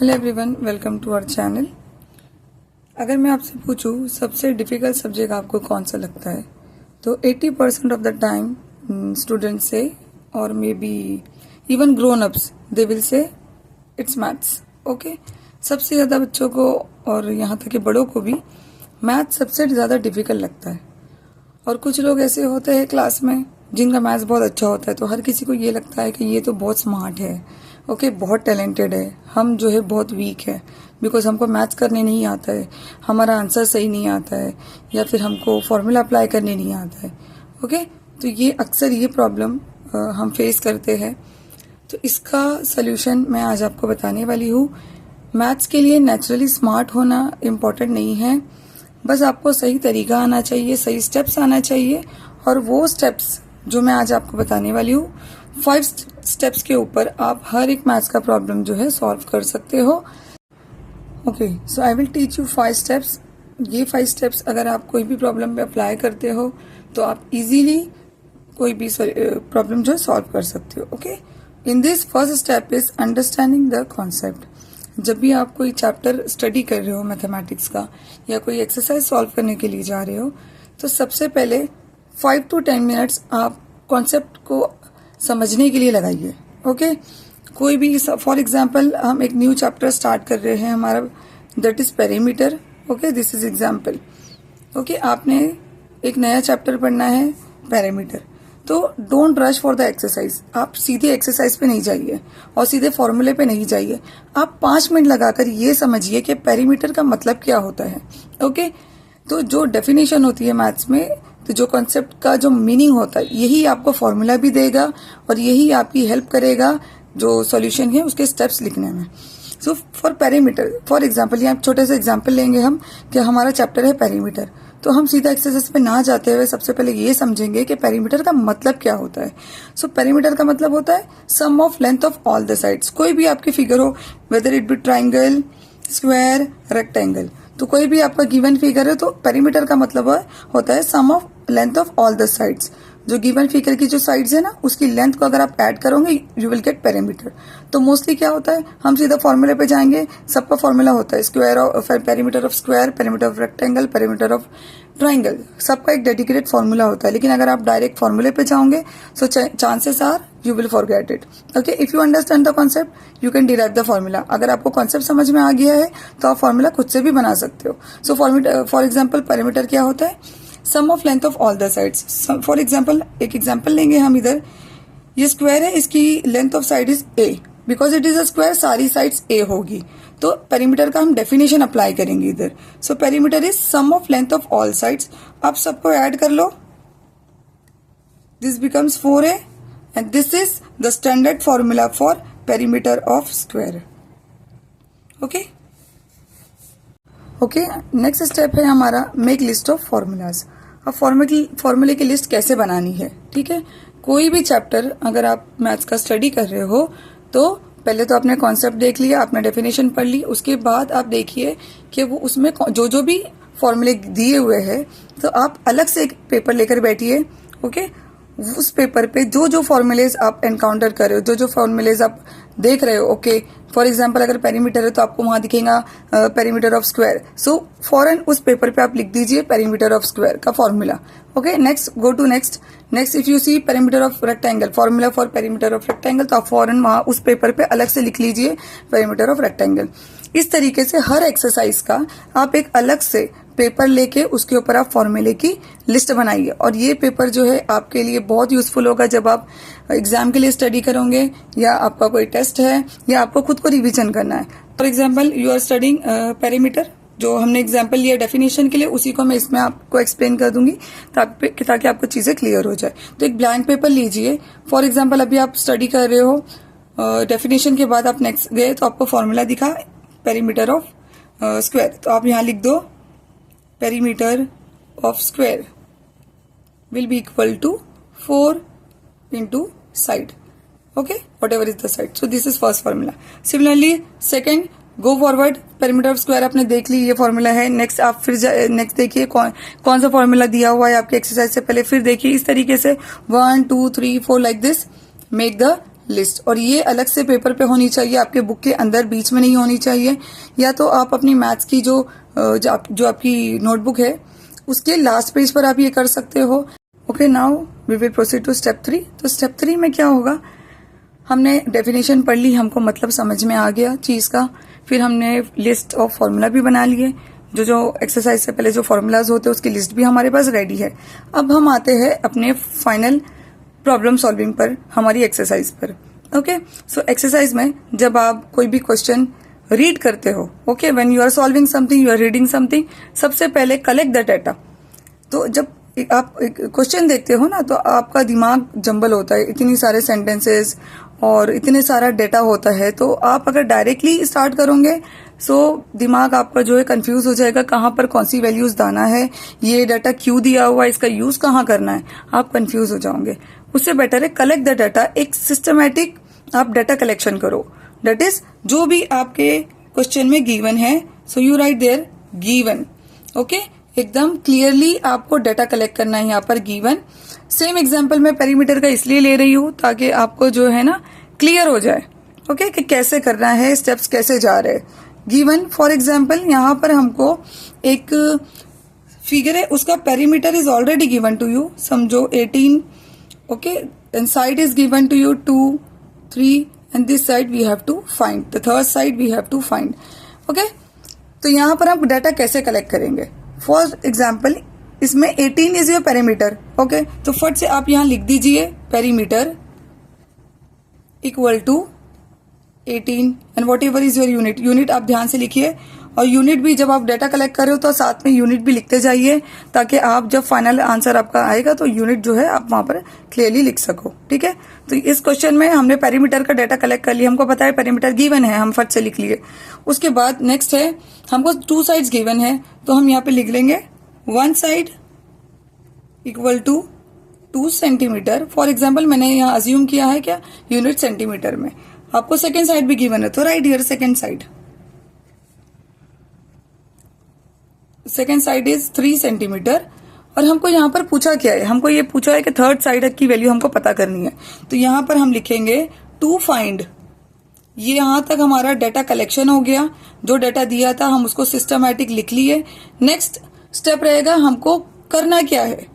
Hello everyone, welcome to our channel. अगर मैं आपसे पूछूं सबसे डिफ़िकल्ट सब्जेक्ट आपको कौन सा लगता है, तो 80% ऑफ द टाइम स्टूडेंट्स से और may be even grown ups they will say it's maths. Okay, सबसे ज़्यादा बच्चों को और यहाँ तक कि बड़ों को भी मैथ्स सबसे ज़्यादा डिफ़िकल्ट लगता है। और कुछ लोग ऐसे होते हैं क्लास में जिनका मैथ्स बहुत अच्छा होता है, तो हर किसी को ये लगता है कि ये तो बहुत स्मार्ट है, ओके, बहुत टैलेंटेड है। हम जो है बहुत वीक है बिकॉज हमको मैथ्स करने नहीं आता है, हमारा आंसर सही नहीं आता है, या फिर हमको फॉर्मूला अप्लाई करने नहीं आता है। ओके, तो ये अक्सर ये प्रॉब्लम हम फेस करते हैं। तो इसका सल्यूशन मैं आज आपको बताने वाली हूँ। मैथ्स के लिए नेचुरली स्मार्ट होना इम्पॉर्टेंट नहीं है, बस आपको सही तरीका आना चाहिए, सही स्टेप्स आना चाहिए। और वो स्टेप्स जो मैं आज आपको बताने वाली हूँ, 5 स्टेप्स के ऊपर आप हर एक मैथ्स का प्रॉब्लम जो है सॉल्व कर सकते हो। Okay, so I will teach you 5 steps. ये 5 स्टेप्स अगर आप कोई भी प्रॉब्लम पे अप्लाई करते हो तो आप इजीली कोई भी प्रॉब्लम जो है सॉल्व कर सकते हो। Okay, in this first step is understanding the concept. जब भी आप कोई चैप्टर स्टडी कर रहे हो मैथमेटिक्स का या कोई एक्सरसाइज सॉल्व करने के लिए जा रहे हो, तो सबसे पहले 5 to 10 मिनट्स आप कॉन्सेप्ट को समझने के लिए लगाइए। ओके, कोई भी फॉर एग्जांपल हम एक न्यू चैप्टर स्टार्ट कर रहे हैं हमारा, that is perimeter. Okay, this is example. Okay, आपने एक नया चैप्टर पढ़ना है पेरीमीटर, तो don't rush for the exercise. आप सीधे एक्सरसाइज पे नहीं जाइए और सीधे फॉर्मूले पे नहीं जाइए। आप 5 मिनट लगाकर ये समझिए कि पेरीमीटर का मतलब क्या होता है। ओके, तो जो डेफिनेशन होती है मैथ्स में, तो जो कॉन्सेप्ट का जो मीनिंग होता है, यही आपको फॉर्मूला भी देगा और यही आपकी हेल्प करेगा जो सॉल्यूशन है उसके स्टेप्स लिखने में। So for perimeter, for example, यहाँ छोटे से एग्जांपल लेंगे हम कि हमारा चैप्टर है पेरीमीटर, तो हम सीधा एक्सरसाइज पे ना जाते हुए सबसे पहले ये समझेंगे कि पेरीमीटर का मतलब क्या होता है। सो पेरीमीटर का मतलब होता है sum of length of all the sides. कोई भी आपकी फिगर हो, whether it be triangle, square, rectangle, तो कोई भी आपका गिवन फिगर है, तो पेरीमीटर का मतलब होता है sum of length of all the sides. जो गिवन फिगर की जो साइड्स है ना, उसकी लेंथ को अगर आप ऐड करोगे यू विल गेट पेरीमीटर। तो मोस्टली क्या होता है, हम सीधा फॉर्मूले पे जाएंगे। सबका फॉर्मूला होता है square of perimeter of square, perimeter of rectangle, perimeter of triangle, सबका एक डेडिकेटेड फॉर्मूला होता है। लेकिन अगर आप डायरेक्ट फॉर्मूले पे जाओगे so chances are you will forget it. Okay, if you understand the concept you can derive the formula. अगर आपको कॉन्सेप्ट समझ में आ गया है तो आप फॉर्मूला खुद से भी बना सकते हो। सो फॉर एग्जाम्पल पेरीमीटर क्या होता है, sum of length of all the sides. For example एक एग्जाम्पल लेंगे हम इधर, ये स्क्वायर है, इसकी length of side is a, because it is a square, सारी साइड्स ए होगी। तो पेरीमीटर का हम डेफिनेशन अप्लाई करेंगे इधर। So perimeter is sum of length of all sides. आप सबको ऐड कर लो, this becomes 4a and this is the standard formula for perimeter of square. Okay okay, next step है हमारा मेक लिस्ट ऑफ फॉर्मूलाज। अब फॉर्मूले की list कैसे बनानी है, ठीक है। कोई भी चैप्टर अगर आप मैथ्स का स्टडी कर रहे हो तो पहले तो आपने कॉन्सेप्ट देख लिया, आपने डेफिनेशन पढ़ ली, उसके बाद आप देखिए कि वो उसमें जो जो भी फॉर्मूले दिए हुए हैं, तो आप अलग से एक पेपर लेकर बैठिए। ओके, उस पेपर पे जो जो फॉर्मूलेज आप एनकाउंटर कर रहे हो, जो जो फॉर्मूलेज आप देख रहे हो, ओके, फॉर एग्जांपल अगर पेरीमीटर है तो आपको वहां दिखेगा पेरीमीटर ऑफ स्क्वायर। सो फॉरन उस पेपर पे आप लिख दीजिए पेरीमीटर ऑफ स्क्वायर का formula. Okay, next go to next if you see perimeter of rectangle, formula for perimeter of rectangle, तो आप फॉरन वहां उस पेपर पे अलग से लिख लीजिए पेरीमीटर ऑफ रेक्टेंगल। इस तरीके से हर एक्सरसाइज का आप एक अलग से पेपर लेके उसके ऊपर आप फॉर्मूले की लिस्ट बनाइए। और ये पेपर जो है आपके लिए बहुत यूजफुल होगा जब आप एग्जाम के लिए स्टडी करोगे, या आपका कोई टेस्ट है, या आपको खुद को रिवीजन करना है। For example you are studying perimeter, जो हमने एग्जाम्पल लिया डेफिनेशन के लिए, उसी को मैं इसमें आपको एक्सप्लेन कर दूंगी ताकि आपको चीजें क्लियर हो जाए। तो एक ब्लैंक पेपर लीजिए। फॉर एग्जाम्पल अभी आप स्टडी कर रहे हो, डेफिनेशन के बाद आप नेक्स्ट गए तो आपको फॉर्मूला दिखा पेरीमीटर ऑफ स्क्वायर, तो आप यहाँ लिख दो perimeter of square will be equal to 4 into side. Okay, whatever is the side. So this is first formula. Similarly, second, go forward. Perimeter of square आपने देख ली, ये फॉर्मूला है। नेक्स्ट आप फिर नेक्स्ट देखिए कौन सा फॉर्मूला दिया हुआ है आपके एक्सरसाइज से पहले, फिर देखिए इस तरीके से 1 2 3 4 like this make the list, और ये अलग से पेपर पे होनी चाहिए, आपके बुक के अंदर बीच में नहीं होनी चाहिए। या तो आप अपनी मैथ्स की जो आपकी नोटबुक है उसके लास्ट पेज पर आप ये कर सकते हो। Okay, now we will proceed to step 3। तो स्टेप 3 में क्या होगा, हमने डेफिनेशन पढ़ ली, हमको मतलब समझ में आ गया चीज का, फिर हमने लिस्ट ऑफ फॉर्मूला भी बना लिए, जो एक्सरसाइज से पहले जो फॉर्मूलाज होते हैं उसकी लिस्ट भी हमारे पास रेडी है। अब हम आते हैं अपने फाइनल प्रॉब्लम सॉल्विंग पर, हमारी एक्सरसाइज पर। ओके, सो एक्सरसाइज में जब आप कोई भी क्वेश्चन रीड करते हो, okay, when you are solving something, you are reading something, सबसे पहले कलेक्ट द डाटा। तो जब आप क्वेश्चन देखते हो ना, तो आपका दिमाग जंबल होता है, इतनी सारे सेंटेंसेस और इतने सारा डेटा होता है, तो आप अगर डायरेक्टली स्टार्ट करोगे सो दिमाग आपका जो है कंफ्यूज हो जाएगा, कहाँ पर कौन सी वैल्यूज डालना है, ये डाटा क्यों दिया हुआ है, इसका यूज कहाँ करना है, आप कंफ्यूज हो जाओगे। उससे बेटर है कलेक्ट द डाटा, एक सिस्टमैटिक आप डाटा कलेक्शन करो। दैट इज जो भी आपके क्वेश्चन में गिवन है, so you write there given. Okay, एकदम क्लियरली आपको डाटा कलेक्ट करना है यहाँ पर गिवन। सेम एग्जाम्पल मैं पेरीमीटर का इसलिए ले रही हूँ ताकि आपको जो है ना क्लियर हो जाए, ओके, कि कैसे करना है, स्टेप्स कैसे जा रहे हैं। गिवन फॉर एग्जाम्पल यहाँ पर हमको एक फिगर है, उसका perimeter is already given to you, समझो 18, okay, and side is given to you 2, 3, and this side we have to find, the third side we have to find. Okay, तो यहाँ पर हम डाटा कैसे कलेक्ट करेंगे। For example इसमें 18 is your perimeter, okay, तो फट से आप यहां लिख दीजिए perimeter equal to 18 and whatever is your unit. Unit आप ध्यान से लिखिए, और यूनिट भी जब आप डाटा कलेक्ट कर रहे हो तो साथ में यूनिट भी लिखते जाइए, ताकि आप जब फाइनल आंसर आपका आएगा तो यूनिट जो है आप वहां पर क्लियरली लिख सको। ठीक है, तो इस क्वेश्चन में हमने पेरीमीटर का डाटा कलेक्ट कर लिया, हमको पता है पेरीमीटर गिवन है, हम फट से लिख लिए। उसके बाद नेक्स्ट है हमको 2 साइड्स गिवन है, तो हम यहाँ पे लिख लेंगे 1 side equal to 2 centimetre. For example मैंने यहाँ अज्यूम किया है क्या, यूनिट सेंटीमीटर में। आपको सेकेंड साइड भी गिवन है, तो right here second side. Second side is 3 centimetre, और हमको यहाँ पर पूछा क्या है, हमको ये पूछा है कि थर्ड साइड की वैल्यू हमको पता करनी है। तो यहाँ पर हम लिखेंगे टू फाइंड। ये यहाँ तक हमारा डाटा कलेक्शन हो गया, जो डाटा दिया था हम उसको सिस्टमैटिक लिख लिए। नेक्स्ट स्टेप रहेगा हमको करना क्या है,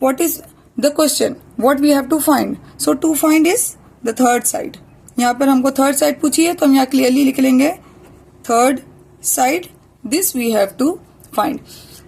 what is the question, what we have to find. So to find is the third side. यहाँ पर हमको थर्ड साइड पूछी है, तो हम यहाँ क्लियरली लिख लेंगे third side, this we have to find.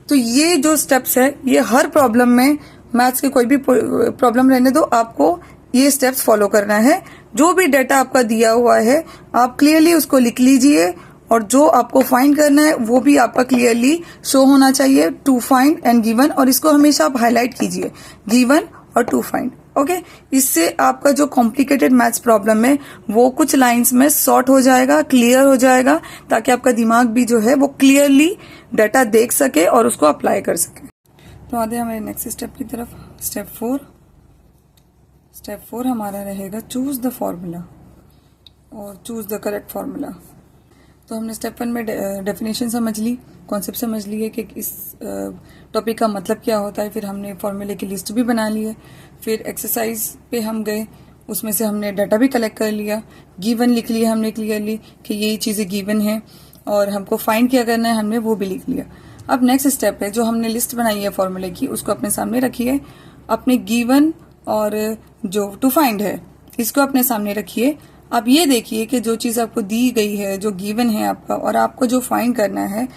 तो ये जो स्टेप्स है, ये हर प्रॉब्लम में, मैथ्स के कोई भी प्रॉब्लम रहने दो, आपको ये स्टेप्स फॉलो करना है। जो भी डाटा आपका दिया हुआ है आप क्लियरली उसको लिख लीजिए, और जो आपको फाइंड करना है वो भी आपका क्लियरली शो होना चाहिए, टू फाइंड एंड गिवन, और इसको हमेशा आप हाईलाइट कीजिए, गिवन और टू फाइंड। ओके, इससे आपका जो कॉम्प्लिकेटेड मैथ्स प्रॉब्लम है वो कुछ लाइंस में सॉर्ट हो जाएगा, क्लियर हो जाएगा, ताकि आपका दिमाग भी जो है वो क्लियरली डाटा देख सके और उसको अप्लाई कर सके। तो आते हैं हमारे नेक्स्ट स्टेप की तरफ, स्टेप 4। स्टेप 4 हमारा रहेगा चूज द फॉर्मूला और चूज द करेक्ट फॉर्मूला। तो हमने स्टेप 1 में डेफिनेशन समझ ली, कॉन्सेप्ट समझ लिए कि इस टॉपिक का मतलब क्या होता है, फिर हमने फॉर्मूले की लिस्ट भी बना ली है, फिर एक्सरसाइज पे हम गए, उसमें से हमने डाटा भी कलेक्ट कर लिया, गिवन लिख लिया हमने क्लियरली कि यही चीज़ें गिवन है, और हमको फाइंड क्या करना है हमने वो भी लिख लिया। अब नेक्स्ट स्टेप है, जो हमने लिस्ट बनाई है फॉर्मूले की, उसको अपने सामने रखिए, अपने गिवन और जो टू फाइंड है इसको अपने सामने रखिए। अब ये देखिए कि जो चीज़ आपको दी गई है, जो गिवन है आपका, और आपको जो फाइंड करना है,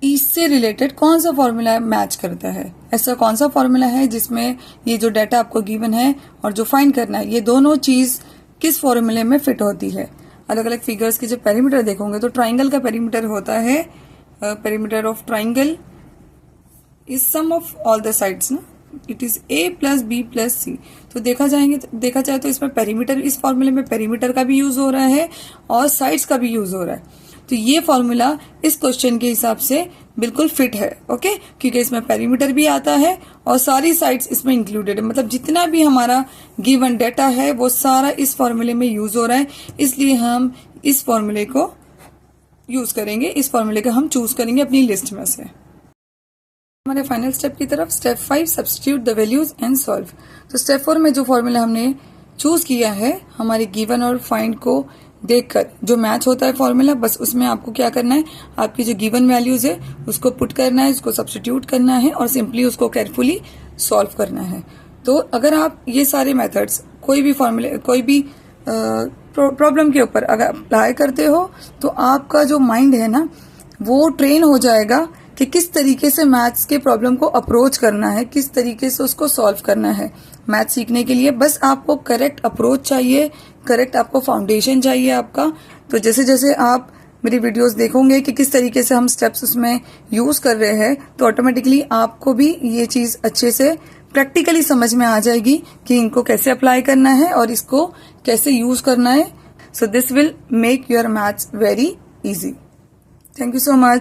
इससे रिलेटेड कौन सा फॉर्मूला मैच करता है। ऐसा कौन सा फॉर्मूला है जिसमें ये जो डाटा आपको गिवन है और जो फाइंड करना है, ये दोनों चीज किस फॉर्मूले में फिट होती है। अलग अलग फिगर्स के जब पेरीमीटर देखोगे तो ट्राइंगल का पेरीमीटर होता है, perimeter of triangle is sum of all the sides ना, it is a plus b plus c. तो देखा जाए तो इसमें पेरीमीटर, इस फॉर्मूले में पेरीमीटर का भी यूज हो रहा है और साइड्स का भी यूज हो रहा है। तो ये फॉर्मूला इस क्वेश्चन के हिसाब से बिल्कुल फिट है, ओके, क्योंकि इसमें पेरीमीटर भी आता है और सारी साइड्स इसमें इंक्लूडेड है। मतलब जितना भी हमारा गिवन डाटा है वो सारा इस फॉर्मूले में यूज हो रहा है, इसलिए हम इस फॉर्मूले को यूज करेंगे, इस फॉर्मूले का हम चूज करेंगे अपनी लिस्ट में से। हमारे फाइनल स्टेप की तरफ, step 5 substitute the values and solve. तो स्टेप 4 में जो फॉर्मूला हमने चूज किया है हमारे गिवन और फाइंड को देखकर। जो मैच होता है फॉर्मूला, बस उसमें आपको क्या करना है, आपकी जो गिवन वैल्यूज है उसको पुट करना है, उसको सब्स्टिट्यूट करना है और सिंपली उसको केयरफुली सॉल्व करना है। तो अगर आप ये सारे मेथड्स कोई भी फॉर्मूले, कोई भी प्रॉब्लम के ऊपर अगर अप्लाई करते हो तो आपका जो माइंड है ना वो ट्रेन हो जाएगा कि किस तरीके से मैथ्स के प्रॉब्लम को अप्रोच करना है, किस तरीके से उसको सॉल्व करना है। मैथ्स सीखने के लिए बस आपको करेक्ट अप्रोच चाहिए, करेक्ट आपको फाउंडेशन चाहिए आपका। तो जैसे जैसे आप मेरी वीडियोस देखोगे कि किस तरीके से हम स्टेप्स उसमें यूज कर रहे हैं, तो ऑटोमेटिकली आपको भी ये चीज अच्छे से प्रैक्टिकली समझ में आ जाएगी कि इनको कैसे अप्लाई करना है और इसको कैसे यूज करना है। So this will make your maths very easy. Thank you so much.